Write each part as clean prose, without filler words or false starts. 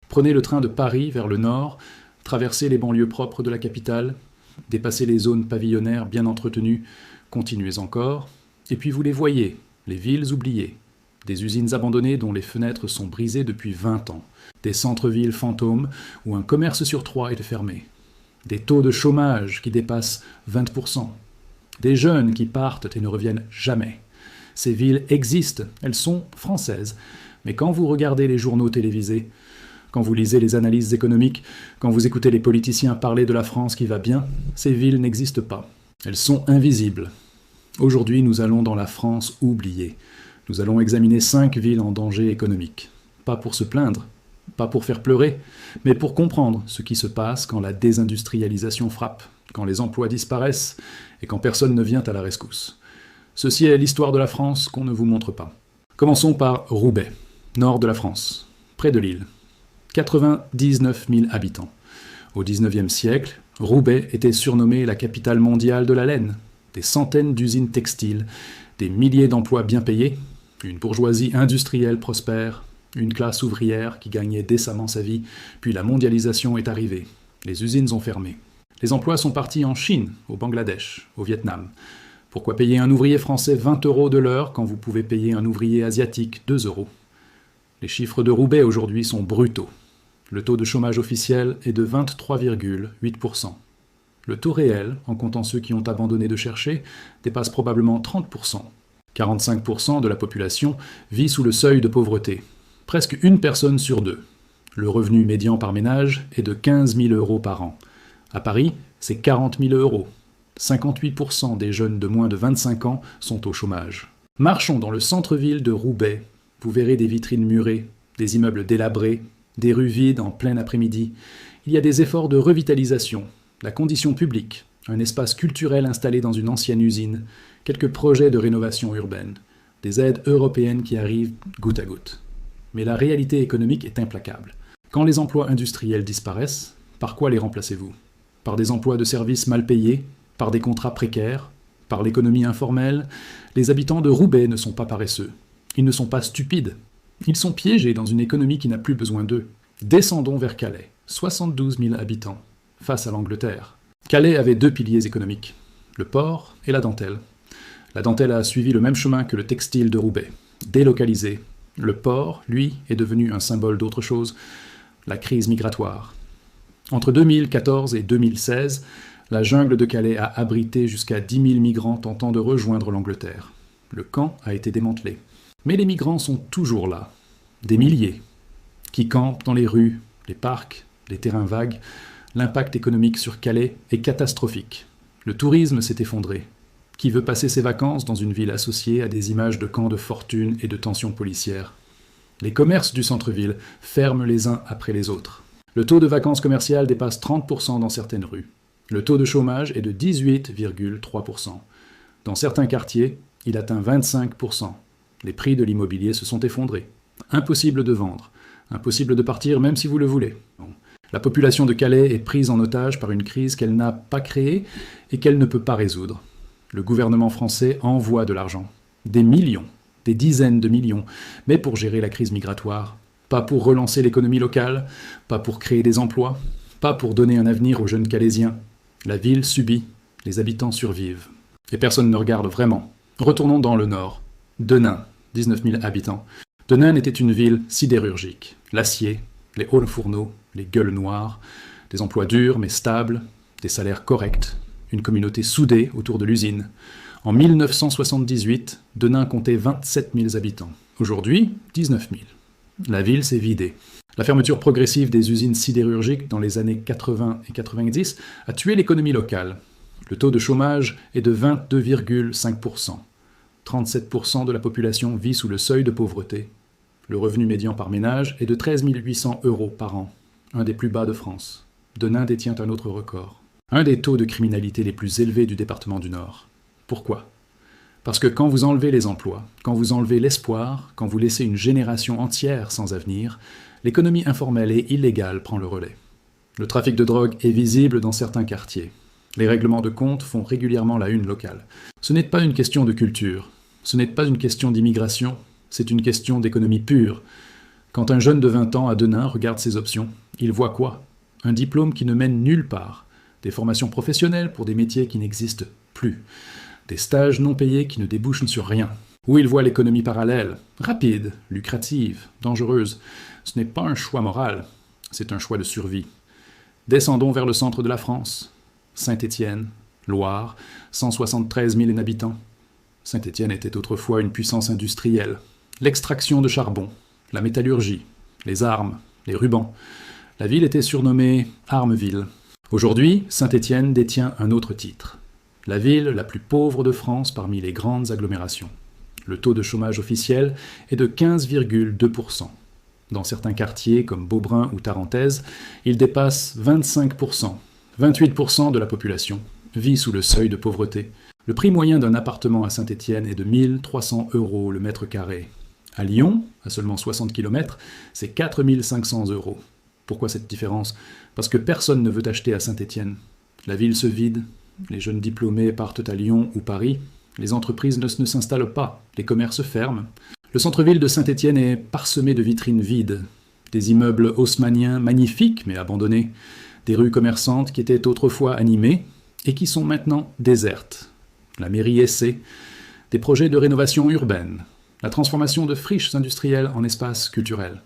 Prenez le train de Paris vers le nord, traversez les banlieues propres de la capitale, dépassez les zones pavillonnaires bien entretenues, continuez encore, et puis vous les voyez, les villes oubliées, des usines abandonnées dont les fenêtres sont brisées depuis 20 ans, des centres-villes fantômes où un commerce sur 3 est fermé, des taux de chômage qui dépassent 20%, des jeunes qui partent et ne reviennent jamais. Ces villes existent, elles sont françaises, mais quand vous regardez les journaux télévisés, quand vous lisez les analyses économiques, quand vous écoutez les politiciens parler de la France qui va bien, ces villes n'existent pas. Elles sont invisibles. Aujourd'hui, nous allons dans la France oubliée. Nous allons examiner 5 villes en danger économique. Pas pour se plaindre, pas pour faire pleurer, mais pour comprendre ce qui se passe quand la désindustrialisation frappe, quand les emplois disparaissent et quand personne ne vient à la rescousse. Ceci est l'histoire de la France qu'on ne vous montre pas. Commençons par Roubaix, nord de la France, près de Lille. 99 000 habitants. Au XIXe siècle, Roubaix était surnommée la capitale mondiale de la laine. Des centaines d'usines textiles, des milliers d'emplois bien payés, une bourgeoisie industrielle prospère, une classe ouvrière qui gagnait décemment sa vie, puis la mondialisation est arrivée. Les usines ont fermé. Les emplois sont partis en Chine, au Bangladesh, au Vietnam. Pourquoi payer un ouvrier français 20 € de l'heure quand vous pouvez payer un ouvrier asiatique 2 €? Les chiffres de Roubaix aujourd'hui sont brutaux. Le taux de chômage officiel est de 23,8%. Le taux réel, en comptant ceux qui ont abandonné de chercher, dépasse probablement 30%. 45% de la population vit sous le seuil de pauvreté. Presque une personne sur deux. Le revenu médian par ménage est de 15 000 € par an. À Paris, c'est 40 000 €. 58% des jeunes de moins de 25 ans sont au chômage. Marchons dans le centre-ville de Roubaix. Vous verrez des vitrines murées, des immeubles délabrés, des rues vides en plein après-midi. Il y a des efforts de revitalisation, la condition publique, un espace culturel installé dans une ancienne usine, quelques projets de rénovation urbaine, des aides européennes qui arrivent goutte à goutte. Mais la réalité économique est implacable. Quand les emplois industriels disparaissent, par quoi les remplacez-vous? Par des emplois de services mal payés? Par des contrats précaires? Par l'économie informelle? Les habitants de Roubaix ne sont pas paresseux. Ils ne sont pas stupides. Ils sont piégés dans une économie qui n'a plus besoin d'eux. Descendons vers Calais, 72 000 habitants, face à l'Angleterre. Calais avait 2 piliers économiques, le port et la dentelle. La dentelle a suivi le même chemin que le textile de Roubaix, délocalisé. Le port, lui, est devenu un symbole d'autre chose, la crise migratoire. Entre 2014 et 2016, la jungle de Calais a abrité jusqu'à 10 000 migrants tentant de rejoindre l'Angleterre. Le camp a été démantelé. Mais les migrants sont toujours là, des milliers, qui campent dans les rues, les parcs, les terrains vagues. L'impact économique sur Calais est catastrophique. Le tourisme s'est effondré. Qui veut passer ses vacances dans une ville associée à des images de camps de fortune et de tensions policières? Les commerces du centre-ville ferment les uns après les autres. Le taux de vacances commerciales dépasse 30% dans certaines rues. Le taux de chômage est de 18,3%. Dans certains quartiers, il atteint 25%. Les prix de l'immobilier se sont effondrés. Impossible de vendre, impossible de partir même si vous le voulez. La population de Calais est prise en otage par une crise qu'elle n'a pas créée et qu'elle ne peut pas résoudre. Le gouvernement français envoie de l'argent, des millions, des dizaines de millions, mais pour gérer la crise migratoire, pas pour relancer l'économie locale, pas pour créer des emplois, pas pour donner un avenir aux jeunes Calaisiens. La ville subit, les habitants survivent. Et personne ne regarde vraiment. Retournons dans le nord. Denain, 19 000 habitants. Denain était une ville sidérurgique. L'acier, les hauts fourneaux, les gueules noires, des emplois durs mais stables, des salaires corrects, une communauté soudée autour de l'usine. En 1978, Denain comptait 27 000 habitants. Aujourd'hui, 19 000. La ville s'est vidée. La fermeture progressive des usines sidérurgiques dans les années 80 et 90 a tué l'économie locale. Le taux de chômage est de 22,5%. 37% de la population vit sous le seuil de pauvreté. Le revenu médian par ménage est de 13 800 € par an, un des plus bas de France. Denain détient un autre record. Un des taux de criminalité les plus élevés du département du Nord. Pourquoi? Parce que quand vous enlevez les emplois, quand vous enlevez l'espoir, quand vous laissez une génération entière sans avenir, l'économie informelle et illégale prend le relais. Le trafic de drogue est visible dans certains quartiers. Les règlements de compte font régulièrement la une locale. Ce n'est pas une question de culture, ce n'est pas une question d'immigration, c'est une question d'économie pure. Quand un jeune de 20 ans à Denain regarde ses options, il voit quoi? Un diplôme qui ne mène nulle part, des formations professionnelles pour des métiers qui n'existent plus, des stages non payés qui ne débouchent sur rien. Où il voit l'économie parallèle, rapide, lucrative, dangereuse. Ce n'est pas un choix moral, c'est un choix de survie. Descendons vers le centre de la France. Saint-Étienne, Loire, 173 000 habitants. Saint-Étienne était autrefois une puissance industrielle. L'extraction de charbon, la métallurgie, les armes, les rubans. La ville était surnommée Armeville. Aujourd'hui, Saint-Étienne détient un autre titre. La ville la plus pauvre de France parmi les grandes agglomérations. Le taux de chômage officiel est de 15,2%. Dans certains quartiers comme Beaubrun ou Tarentaise, il dépasse 25%. 28% de la population vit sous le seuil de pauvreté. Le prix moyen d'un appartement à Saint-Étienne est de 1 300 € le mètre carré. À Lyon, à seulement 60 km, c'est 4 500 €. Pourquoi cette différence? Parce que personne ne veut acheter à Saint-Étienne. La ville se vide, les jeunes diplômés partent à Lyon ou Paris, les entreprises ne s'installent pas, les commerces ferment. Le centre-ville de Saint-Étienne est parsemé de vitrines vides, des immeubles haussmanniens magnifiques mais abandonnés, des rues commerçantes qui étaient autrefois animées et qui sont maintenant désertes. La mairie essaie, des projets de rénovation urbaine, la transformation de friches industrielles en espaces culturels,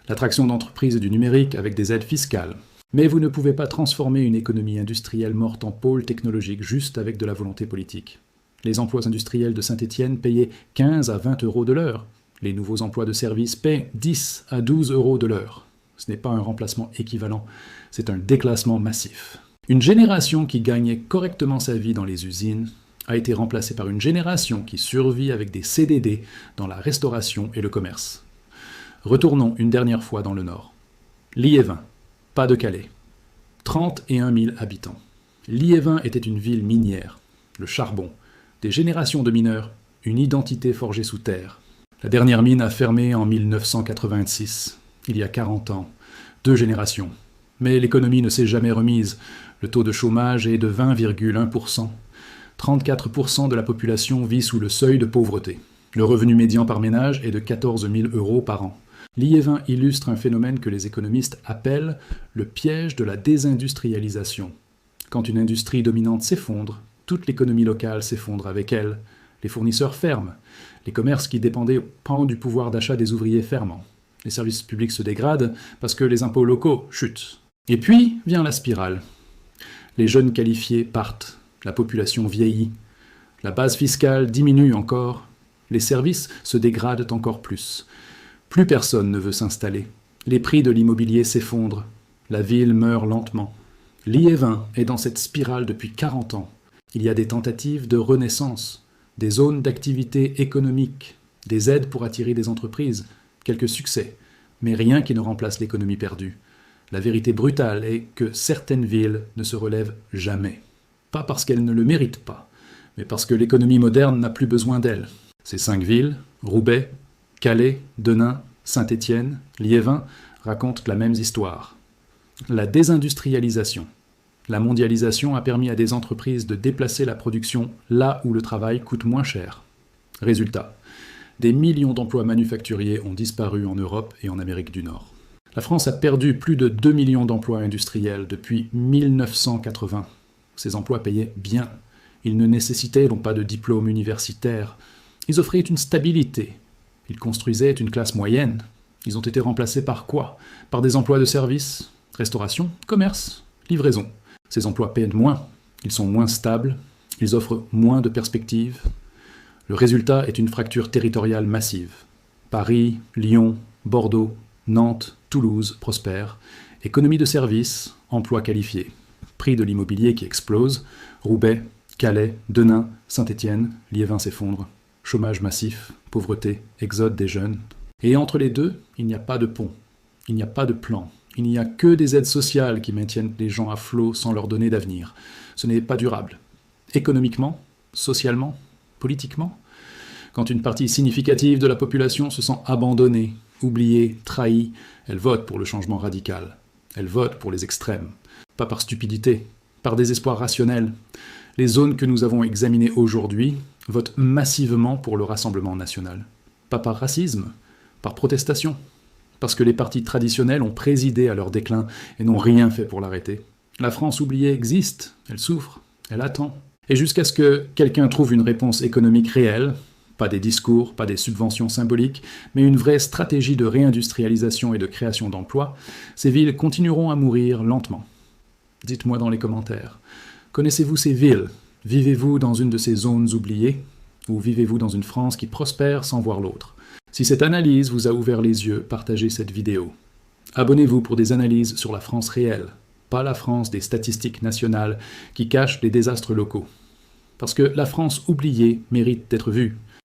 l'attraction d'entreprises du numérique avec des aides fiscales. Mais vous ne pouvez pas transformer une économie industrielle morte en pôle technologique juste avec de la volonté politique. Les emplois industriels de Saint-Étienne payaient 15 à 20 € de l'heure. Les nouveaux emplois de service paient 10 à 12 € de l'heure. Ce n'est pas un remplacement équivalent, c'est un déclassement massif. Une génération qui gagnait correctement sa vie dans les usines a été remplacée par une génération qui survit avec des CDD dans la restauration et le commerce. Retournons une dernière fois dans le Nord. Liévin, pas de Calais. 31 000 habitants. Liévin était une ville minière. Le charbon, des générations de mineurs, une identité forgée sous terre. La dernière mine a fermé en 1986, il y a 40 ans. 2 générations. Mais l'économie ne s'est jamais remise. Le taux de chômage est de 20,1%. 34% de la population vit sous le seuil de pauvreté. Le revenu médian par ménage est de 14 000 € par an. Liévin illustre un phénomène que les économistes appellent le piège de la désindustrialisation. Quand une industrie dominante s'effondre, toute l'économie locale s'effondre avec elle. Les fournisseurs ferment. Les commerces qui dépendaient du pouvoir d'achat des ouvriers ferment. Les services publics se dégradent parce que les impôts locaux chutent. Et puis vient la spirale. Les jeunes qualifiés partent. La population vieillit. La base fiscale diminue encore. Les services se dégradent encore plus. Plus personne ne veut s'installer. Les prix de l'immobilier s'effondrent. La ville meurt lentement. Liévin est dans cette spirale depuis 40 ans. Il y a des tentatives de renaissance, des zones d'activité économique, des aides pour attirer des entreprises, quelques succès, mais rien qui ne remplace l'économie perdue. La vérité brutale est que certaines villes ne se relèvent jamais. Pas parce qu'elles ne le méritent pas, mais parce que l'économie moderne n'a plus besoin d'elles. Ces 5 villes, Roubaix, Calais, Denain, Saint-Étienne, Liévin, racontent la même histoire. La désindustrialisation. La mondialisation a permis à des entreprises de déplacer la production là où le travail coûte moins cher. Résultat, des millions d'emplois manufacturiers ont disparu en Europe et en Amérique du Nord. La France a perdu plus de 2 millions d'emplois industriels depuis 1980. Ces emplois payaient bien. Ils ne nécessitaient donc pas de diplôme universitaire. Ils offraient une stabilité. Ils construisaient une classe moyenne. Ils ont été remplacés par quoi? Par des emplois de service, restauration, commerce, livraison. Ces emplois paient moins, ils sont moins stables, ils offrent moins de perspectives. Le résultat est une fracture territoriale massive. Paris, Lyon, Bordeaux, Nantes, Toulouse prospèrent. Économie de services, emplois qualifiés. Prix de l'immobilier qui explose. Roubaix, Calais, Denain, Saint-Étienne, Liévin s'effondre. Chômage massif, pauvreté, exode des jeunes. Et entre les deux, il n'y a pas de pont, il n'y a pas de plan. Il n'y a que des aides sociales qui maintiennent les gens à flot sans leur donner d'avenir. Ce n'est pas durable. Économiquement, socialement, politiquement. Quand une partie significative de la population se sent abandonnée, oubliée, trahie, elle vote pour le changement radical. Elle vote pour les extrêmes. Pas par stupidité, par désespoir rationnel. Les zones que nous avons examinées aujourd'hui votent massivement pour le Rassemblement national. Pas par racisme, par protestation. parce que les partis traditionnels ont présidé à leur déclin et n'ont rien fait pour l'arrêter. La France oubliée existe, elle souffre, elle attend. Et jusqu'à ce que quelqu'un trouve une réponse économique réelle, pas des discours, pas des subventions symboliques, mais une vraie stratégie de réindustrialisation et de création d'emplois, ces villes continueront à mourir lentement. Dites-moi dans les commentaires. Connaissez-vous ces villes? Vivez-vous dans une de ces zones oubliées? Ou vivez-vous dans une France qui prospère sans voir l'autre? Si cette analyse vous a ouvert les yeux, partagez cette vidéo. Abonnez-vous pour des analyses sur la France réelle, pas la France des statistiques nationales qui cachent les désastres locaux. Parce que la France oubliée mérite d'être vue.